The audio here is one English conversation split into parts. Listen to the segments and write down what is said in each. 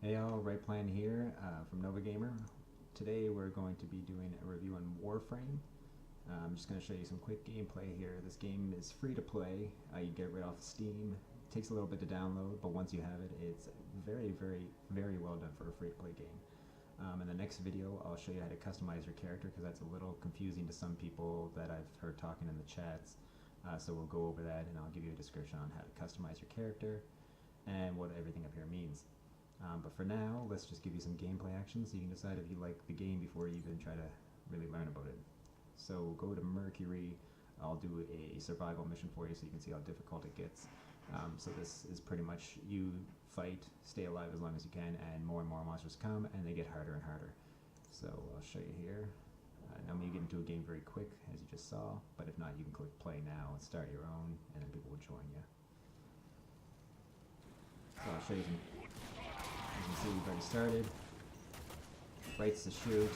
Hey all, Rightplan here from NovaGamer. Today we're going to be doing a review on Warframe. I'm just going to show you some quick gameplay here. This game is free to play. You get it right off Steam. It takes a little bit to download, but once you have it, it's very well done for a free to play game. In the next video, I'll show you how to customize your character because that's a little confusing to some people that I've heard talking in the chats. So we'll go over that and I'll give you a description on how to customize your character and what everything up here means. But for now, let's just give you some gameplay actions so you can decide if you like the game before you even try to really learn about it. So go to Mercury. I'll do a survival mission for you so you can see how difficult it gets. So this is pretty much you fight, stay alive as long as you can, and more monsters come, and they get harder and harder. So I'll show you here. Normally you get into a game very quick, as you just saw, but if not, you can click play now and start your own, and then people will join you. So I'll show you some. You can see we've already started. Right's to shoot,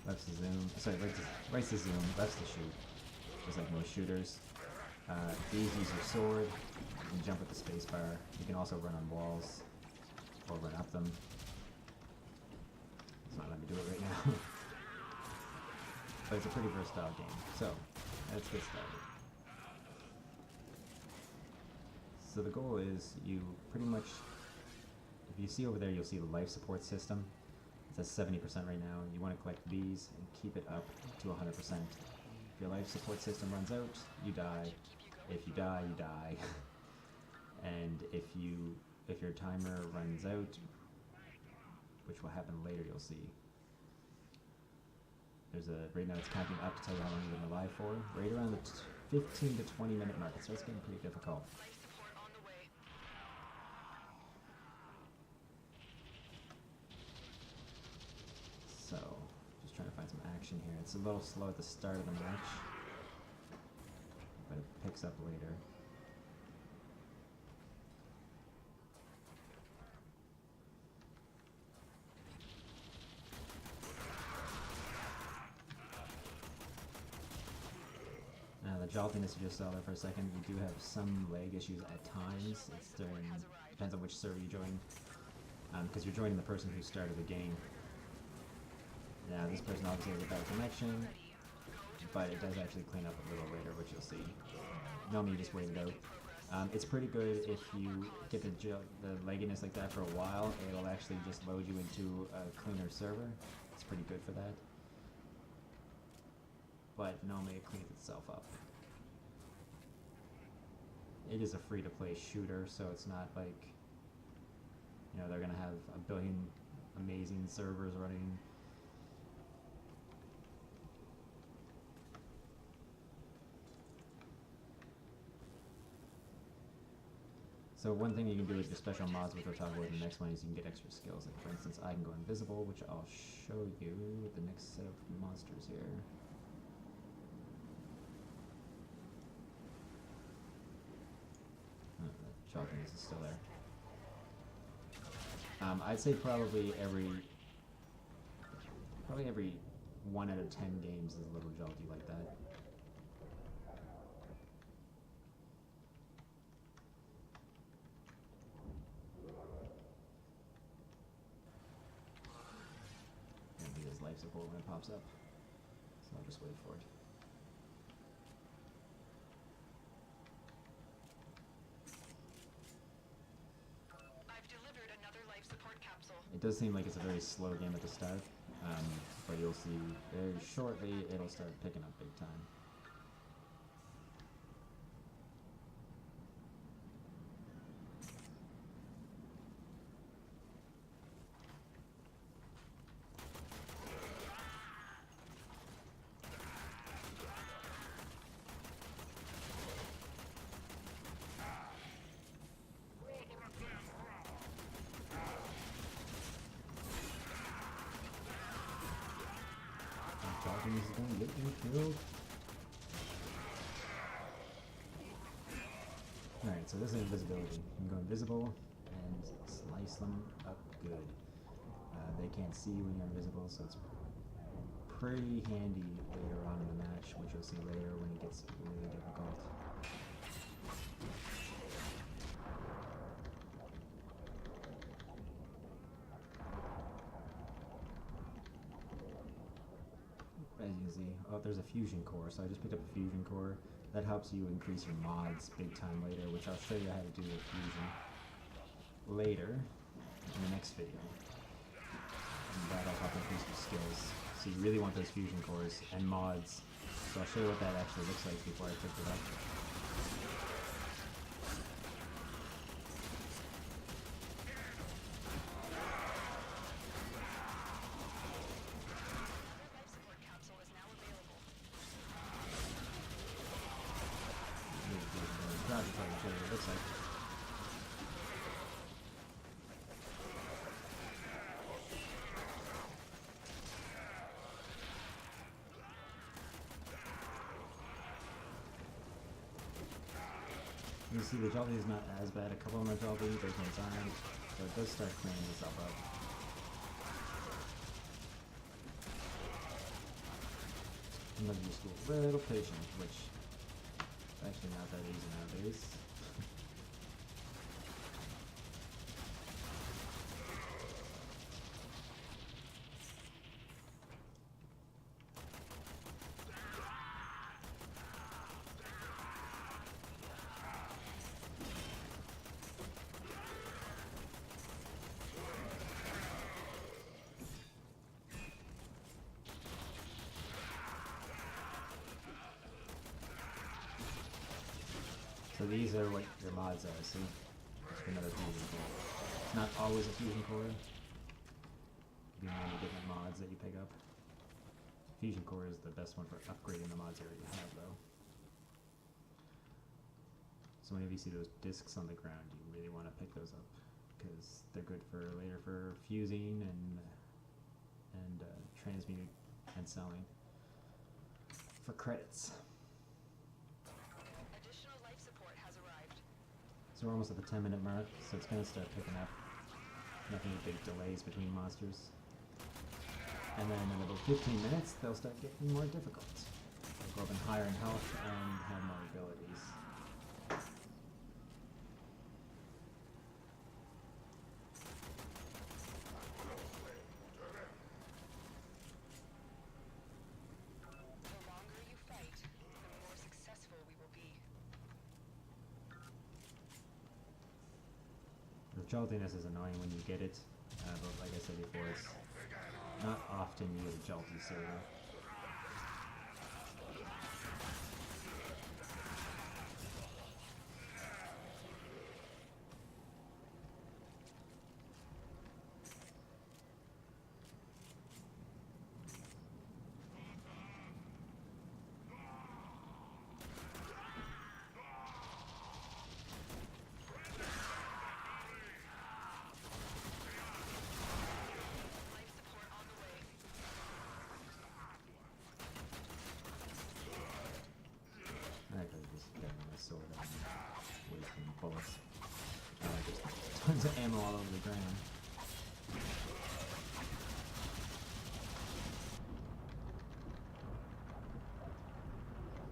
left's to zoom. Sorry, right's to zoom, left's to shoot. Just like most shooters. These use your sword. You can jump with the spacebar. You can also run on walls or run up them. It's not letting me do it right now. But it's a pretty versatile game. So let's get started. So the goal is you pretty much. If you see over there, you'll see the life support system. It's at 70% right now. You want to collect these and keep it up to 100%. If your life support system runs out, you die. If you die, you die. And if your timer runs out, which will happen later, you'll see. Right now it's counting up to tell you how long you've been alive for. Right around the 15 to 20 minute mark. It starts getting pretty difficult. So, just trying to find some action here. It's a little slow at the start of the match, but it picks up later. Now the joltiness you just saw there for a second, we do have some lag issues at times. Depends on which server you join, because you're joining the person who started the game. Now this person obviously has a bad connection, but it does actually clean up a little later, which you'll see. Normally you just wait it out. It's pretty good if you get the lagginess like that for a while. It'll actually just load you into a cleaner server. It's pretty good for that. But normally it cleans itself up. It is a free-to-play shooter, so it's not like, you know, they're gonna have a billion amazing servers running. So one thing you can do with your special mods, which we'll talk about in the next one, is you can get extra skills. Like for instance, I can go invisible, which I'll show you with the next set of monsters here. Oh, the joltiness is still there. I'd say probably every 1 out of 10 games is a little jolty like that. Life support when it pops up, so I'll just wait for it. I've delivered another life support capsule. It does seem like it's a very slow game at the start, but you'll see very shortly it'll start picking up big time. Is going to get me killed. Alright, so this is invisibility. You can go invisible and slice them up good. They can't see when you're invisible, so it's pretty handy later on in the match, which you'll see later when it gets really difficult. busy. Oh, there's a fusion core, so I just picked up a fusion core. That helps you increase your mods big time later, which I'll show you how to do with fusion later in the next video. And that'll help increase your skills. So you really want those fusion cores and mods. So I'll show you what that actually looks like before I pick it up. You see the jolly is not as bad. A couple of my jolly, there's no time, but it does start cleaning itself up. Another useful little patient, which is actually not that easy nowadays. So these are what your mods are, see? Just another fusion core. It's not always a fusion core. Depending on the different mods that you pick up. Fusion core is the best one for upgrading the mods you already have, though. So whenever you see those discs on the ground, you really want to pick those up, because they're good for later for fusing and transmuting and selling for credits. So we're almost at the 10-minute mark, so it's going to start picking up. Nothing big delays between monsters. And then in about 15 minutes, they'll start getting more difficult. They'll go up in higher in health and have more abilities. The longer you fight, the more successful we will be. The joltiness is annoying when you get it, but like I said before, it's not often you get a jolty server. Sword and wasting bullets. Just tons of ammo all over the ground.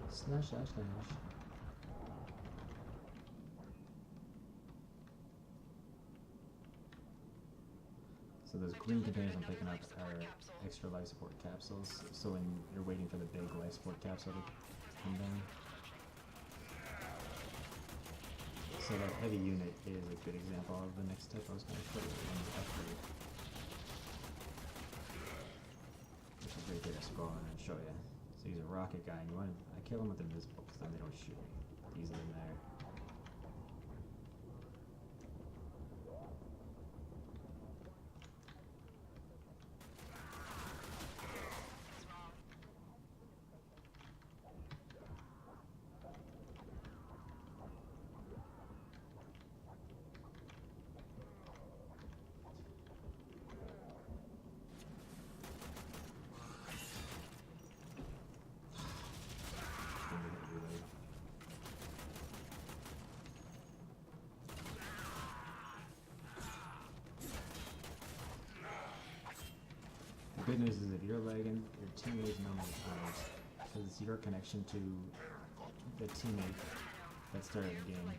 Slash, slash, slash. So those green containers I'm picking up are extra life support capsules. So when you're waiting for the big life support capsule to come down. So that heavy unit is a good example of the next step I was going to show you in the upgrade. Which is right there to scroll on and show you. So he's a rocket guy, and I kill him with invisible, because then they don't shoot me. He's in there. The good news is if you're lagging, your teammate normally aren't, because it's your connection to the teammate that started the game.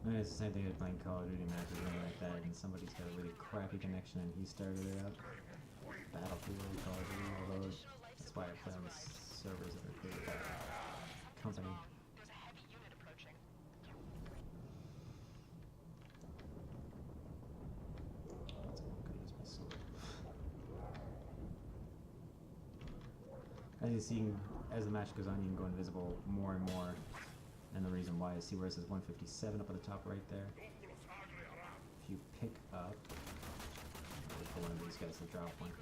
I mean, it's the same thing as playing Call of Duty matches or anything like that, and somebody's got a really crappy connection and he started it up. Battlefield, Call of Duty, although that's why I play on the servers that are created by the company. There's a heavy unit approaching. That's all good as my sword. As you see, as the match goes on, you can go invisible more and more. And the reason why is, see where it says 157 up at the top right there? If you pick up, wait for one of these guys to drop one.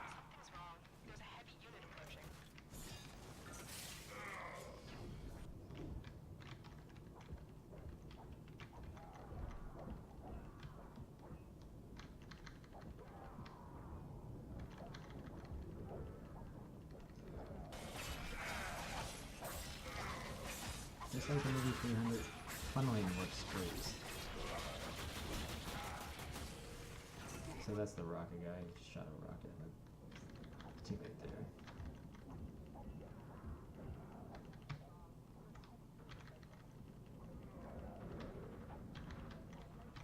Something's wrong. There's a heavy unit approaching. Just like the movie 300, funneling works great. So that's the rocket guy. He just shot a rocket at my teammate there.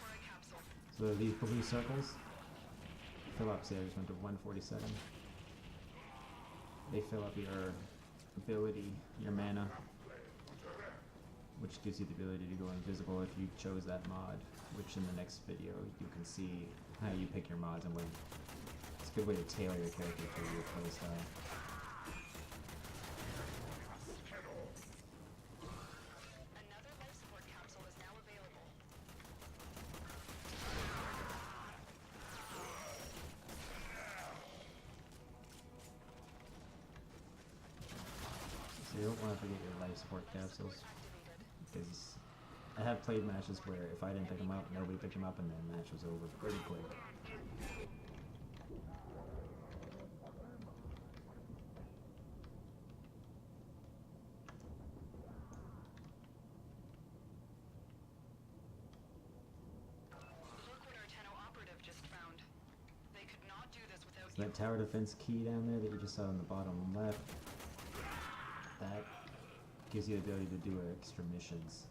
For a capsule. So these blue circles fill up. See, I just went to 147. They fill up your ability, your mana, which gives you the ability to go invisible if you chose that mod, which in the next video you can see how you pick your mods and what it's a good way to tailor your character to your playstyle. Another life support capsule is now available. So you don't want to forget your life support capsules, because I have played matches where if I didn't pick them up, nobody picked them up, and then the match was over pretty quick. Look what our Tenno operative just found. They could not do this without So that tower defense key down there that you just saw in the bottom left, that gives you the ability to do extra missions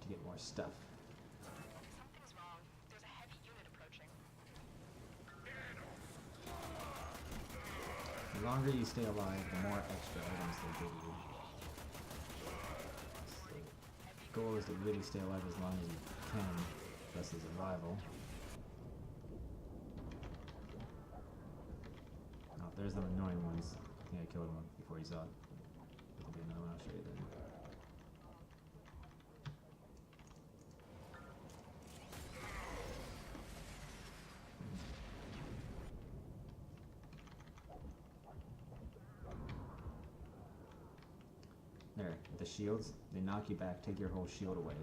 to get more stuff. Something's wrong. There's a heavy unit approaching. The longer you stay alive, the more extra items they give you. So the goal is to really stay alive as long as you can, plus the survival. Oh, there's the annoying ones. I think I killed one before you saw it. There'll be another one, I'll show you then. There, the shields, they knock you back, take your whole shield away.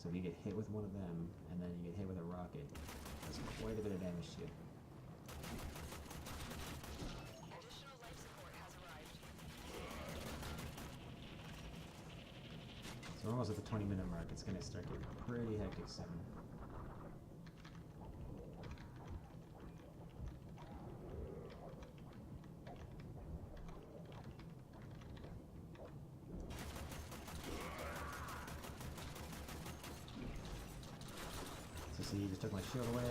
So if you get hit with one of them, and then you get hit with a rocket, that's quite a bit of damage to you. Additional life support has arrived. So we're almost at the 20-minute mark. It's going to start getting pretty hectic soon. So see, you just took my shield away.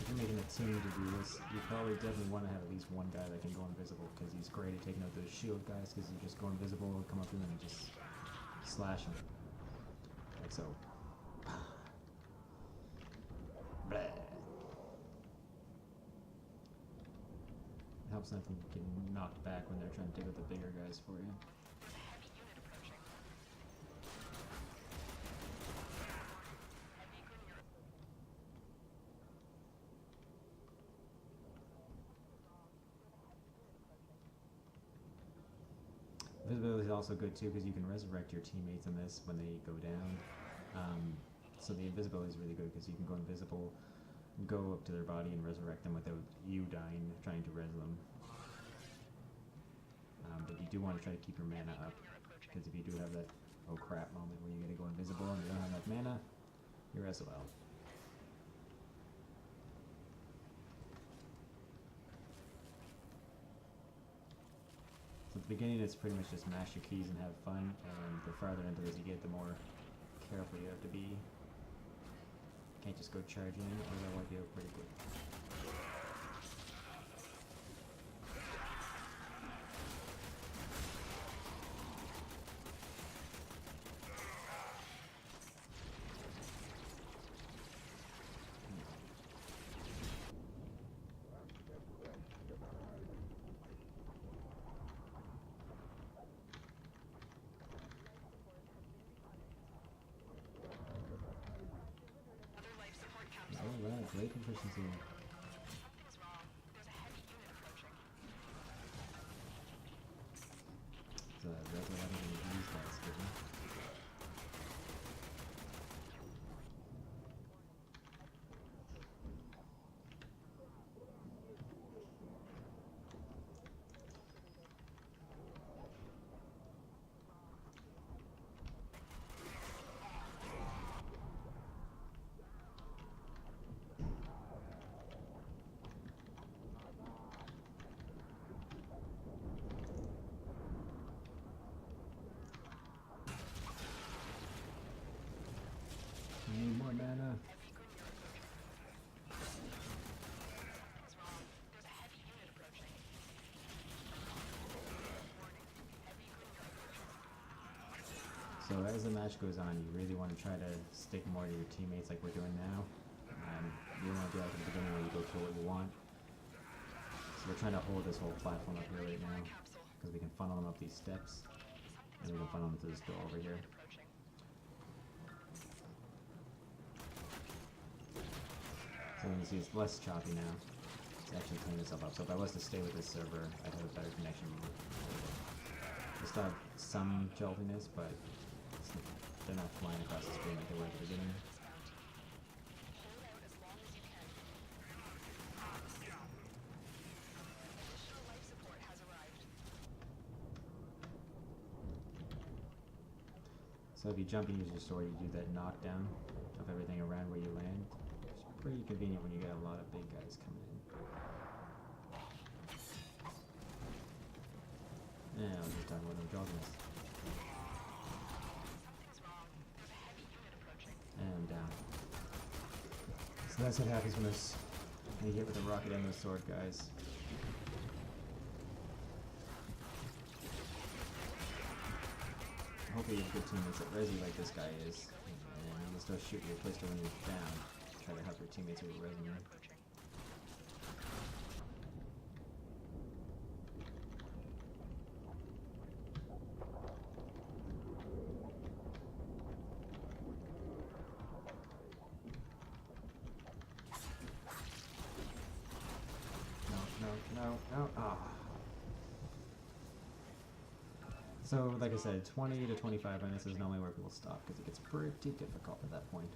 If you're making a team to do this, you probably definitely want to have at least one guy that can go invisible, because he's great at taking out those shield guys, because you just go invisible, come up to them and just slash them. Like so. Bleh. It helps them from getting knocked back when they're trying to take out the bigger guys for you. There's a heavy unit approaching. Heavy unit. Visibility is also good too, because you can resurrect your teammates in this when they go down. So the invisibility is really good, because you can go invisible, go up to their body and resurrect them without you dying trying to res them. do want to try to keep your mana up, because if you do have that oh crap moment where you're going to go invisible and you don't have enough mana, you're SOL. So at the beginning it's pretty much just mash your keys and have fun, and the farther into this you get, the more careful you have to be. Can't just go charging in, or they'll wipe you out pretty quick. Alright, great proficiency. Something's wrong. There's a heavy unit approaching. So that's what happens when you use that skill. Need more mana. Something's wrong. There's a heavy unit approaching. Warning. Heavy Gringer approaching. So as the match goes on, you really want to try to stick more to your teammates like we're doing now. You don't want to do that at the beginning where you go kill what you want. So we're trying to hold this whole platform up here right now, because we can funnel them up these steps, and we can funnel them to this door over here. Approaching. So you can see it's less choppy now. It's actually cleaned itself up. So if I was to stay with this server, I'd have a better connection. They still have some joltiness, but they're not flying across the screen like they were at the beginning. Hold out as long as you can. Additional life support has arrived. So if you jump and use your sword, you do that knockdown of everything around where you land. It's pretty convenient when you get a lot of big guys coming in. Yeah, I was just talking about no joltiness. Something's wrong. There's a heavy unit approaching. And I'm down. So that's what happens when you hit with a rocket and the sword, guys. Hopefully you have good teammates that res you like this guy is, and you'll still shoot your pistol when you're down. Try to help your teammates who are resing you. Approaching. No. Ah. So, like I said, 20 to 25 minutes is normally where people stop, because it gets pretty difficult at that point.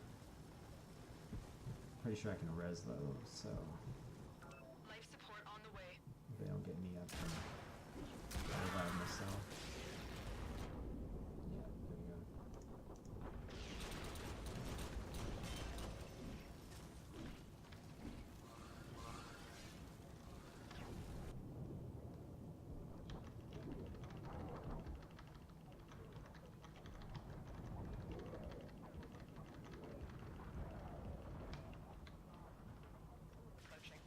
Pretty sure I can res though, so Life support on the way. if they don't get me up, then I'll revive myself. Yeah, there we go. Approaching.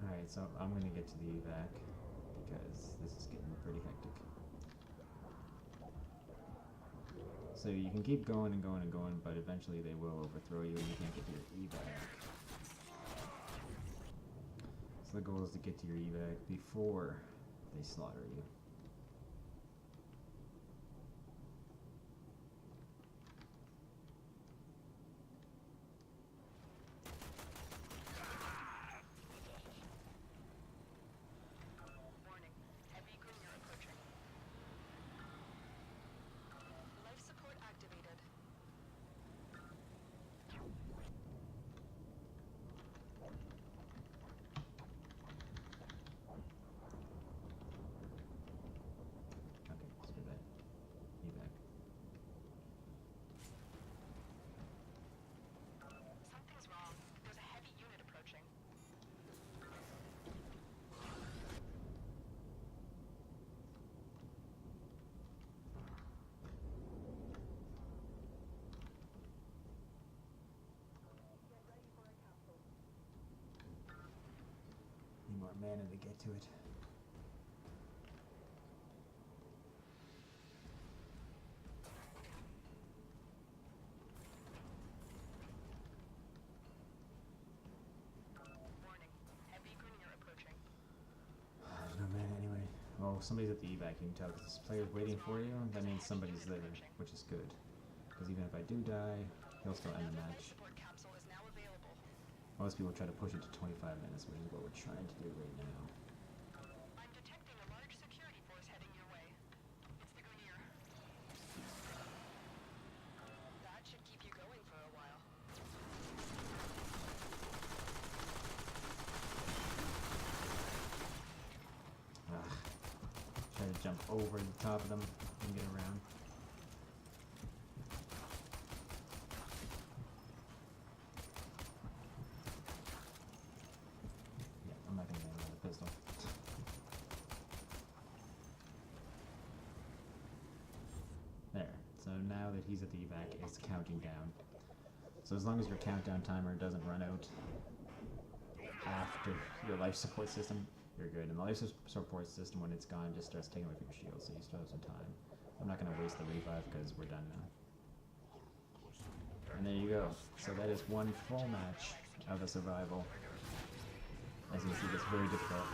Alright, so I'm gonna get to the evac, because this is getting pretty hectic. So you can keep going and going and going, but eventually they will overthrow you and you can't get to your evac. So the goal is to get to your evac before they slaughter you. Warning. Heavy Gringer approaching. Life support activated. mana to get to it. Warning. Heavy Grineer approaching. There's no mana anyway. Oh, somebody's at the evac. You can tell because this player's waiting for you. That means somebody's there, which is good. Because even if I do die, he'll still end the Another life match. support capsule is now available. Most people try to push it to 25 minutes, which is what we're trying to do right now. I'm detecting a large security force heading your way. It's the Grineer. That should keep you going for a while. Try to jump over the top of them and get around. Yeah, I'm not gonna get another pistol. There. So now that he's at the evac, it's counting down. So as long as your countdown timer doesn't run out after your life support system, you're good. And the life support system, when it's gone, just starts taking away from your shield, so you still have some time. I'm not going to waste the revive because we're done now. And there you go. So that is one full match of a survival. As you can see, it's very difficult.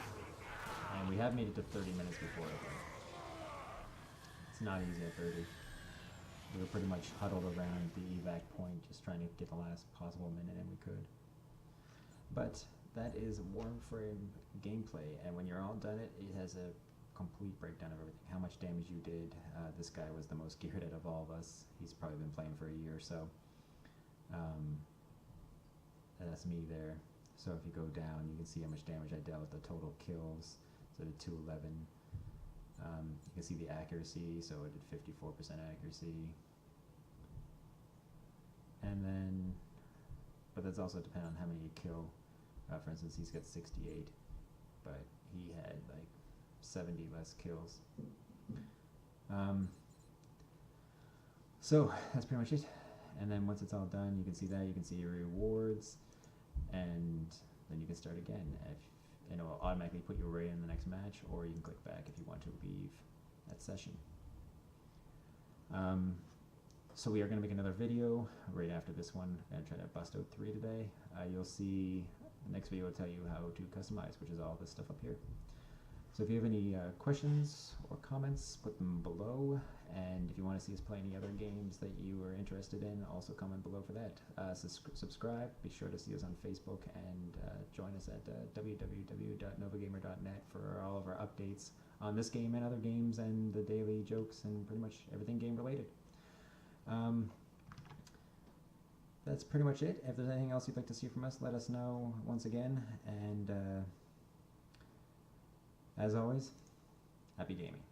And we have made it to 30 minutes before, I think. It's not easy at 30. We were pretty much huddled around the evac point, just trying to get the last possible minute, and we could. But that is Warframe gameplay, and when you're all done it has a complete breakdown of everything. How much damage you did. This guy was the most geared out of all of us. He's probably been playing for a year or so. That's me there. So if you go down, you can see how much damage I dealt, the total kills, so the 211. You can see the accuracy, so it did 54% accuracy. And then, but that's also dependent on how many you kill. For instance, he's got 68, but he had like 70 less kills. So that's pretty much it. And then once it's all done, you can see that. You can see your rewards, and then you can start again. And it will automatically put you right in the next match, or you can click back if you want to leave that session. So we are going to make another video right after this one. I'm going to try to bust out 3 today. You'll see the next video will tell you how to customize, which is all this stuff up here. So if you have any questions or comments, put them below. And if you want to see us play any other games that you are interested in, also comment below for that. Subscribe. Be sure to see us on Facebook, and join us at www.novagamer.net for all of our updates on this game and other games, and the daily jokes and pretty much everything game related. That's pretty much it. If there's anything else you'd like to see from us, let us know once again. And as always, happy gaming.